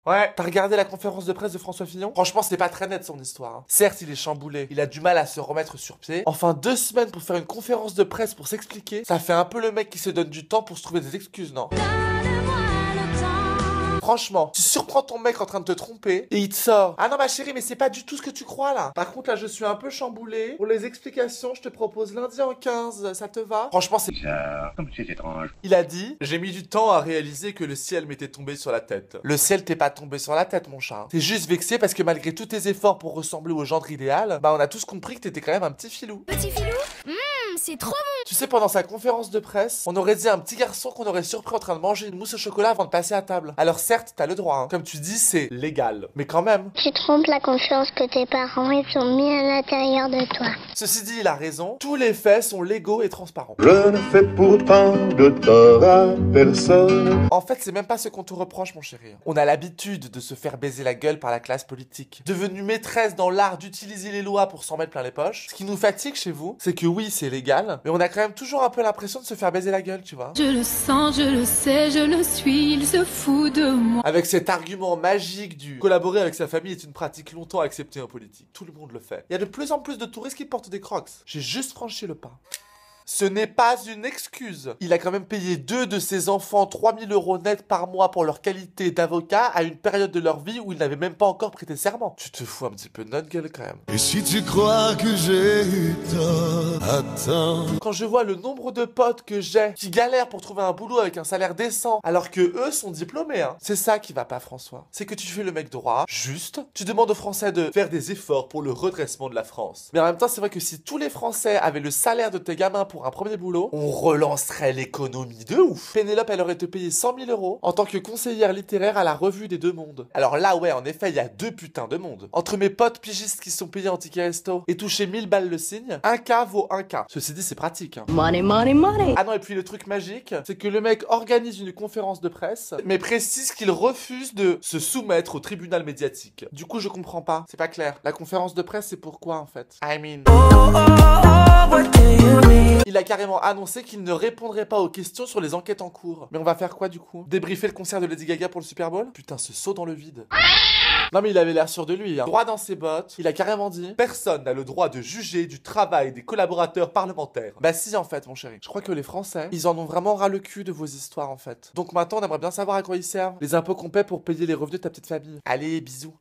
Ouais, t'as regardé la conférence de presse de François Fillon? Franchement, c'est pas très net son histoire, hein. Certes, il est chamboulé, il a du mal à se remettre sur pied. Enfin, 2 semaines pour faire une conférence de presse pour s'expliquer, ça fait un peu le mec qui se donne du temps pour se trouver des excuses, non? Franchement, tu surprends ton mec en train de te tromper et il te sort: ah non ma chérie, mais c'est pas du tout ce que tu crois là. Par contre là je suis un peu chamboulé. Pour les explications, je te propose lundi en 15, ça te va? Franchement c'est bizarre, comme c'est étrange. Il a dit: j'ai mis du temps à réaliser que le ciel m'était tombé sur la tête. Le ciel t'est pas tombé sur la tête mon chat. T'es juste vexé parce que malgré tous tes efforts pour ressembler au gendre idéal, bah on a tous compris que t'étais quand même un petit filou. Petit filou? C'est trop bon. Tu sais, pendant sa conférence de presse, on aurait dit à un petit garçon qu'on aurait surpris en train de manger une mousse au chocolat avant de passer à table. Alors certes, t'as le droit, hein. Comme tu dis, c'est légal. Mais quand même. Tu trompes la confiance que tes parents ils ont mis à l'intérieur de toi. Ceci dit, il a raison. Tous les faits sont légaux et transparents. Je ne fais pourtant de tort à personne. En fait, c'est même pas ce qu'on te reproche, mon chéri. On a l'habitude de se faire baiser la gueule par la classe politique. Devenue maîtresse dans l'art d'utiliser les lois pour s'en mettre plein les poches. Ce qui nous fatigue chez vous, c'est que oui, c'est légal, mais on a quand même toujours un peu l'impression de se faire baiser la gueule, tu vois. Je le sens, je le sais, je le suis, il se fout de moi. Avec cet argument magique du collaborer avec sa famille est une pratique longtemps acceptée en politique. Tout le monde le fait. Il y a de plus en plus de touristes qui portent des crocs. J'ai juste franchi le pas. Ce n'est pas une excuse. Il a quand même payé 2 de ses enfants 3000 € net par mois pour leur qualité d'avocat à une période de leur vie où ils n'avaient même pas encore prêté serment. Tu te fous un petit peu de notre gueule quand même. Et si tu crois que j'ai eu tort, attends. Quand je vois le nombre de potes que j'ai qui galèrent pour trouver un boulot avec un salaire décent alors que eux sont diplômés, hein. C'est ça qui va pas, François. C'est que tu fais le mec droit, juste. Tu demandes aux Français de faire des efforts pour le redressement de la France. Mais en même temps, c'est vrai que si tous les Français avaient le salaire de tes gamins pour un premier boulot, on relancerait l'économie de ouf. Pénélope, elle aurait te payé 100 000 € en tant que conseillère littéraire à la revue des Deux Mondes. Alors là, ouais, en effet, il y a 2 putains de mondes. Entre mes potes pigistes qui sont payés en ticket resto et toucher 1000 balles le signe, un cas vaut un cas. Ceci dit, c'est pratique, hein. Money, money, money. Ah non, et puis le truc magique, c'est que le mec organise une conférence de presse, mais précise qu'il refuse de se soumettre au tribunal médiatique. Du coup, je comprends pas. C'est pas clair. La conférence de presse, c'est pourquoi, en fait? I mean... Il a carrément annoncé qu'il ne répondrait pas aux questions sur les enquêtes en cours. Mais on va faire quoi, du coup? Débriefer le concert de Lady Gaga pour le Super Bowl? Putain, ce saut dans le vide. Non mais il avait l'air sûr de lui, hein. Droit dans ses bottes, il a carrément dit: personne n'a le droit de juger du travail des collaborateurs parlementaires. Bah si en fait mon chéri. Je crois que les Français, ils en ont vraiment ras le cul de vos histoires en fait. Donc maintenant on aimerait bien savoir à quoi ils servent les impôts qu'on paie pour payer les revenus de ta petite famille. Allez, bisous.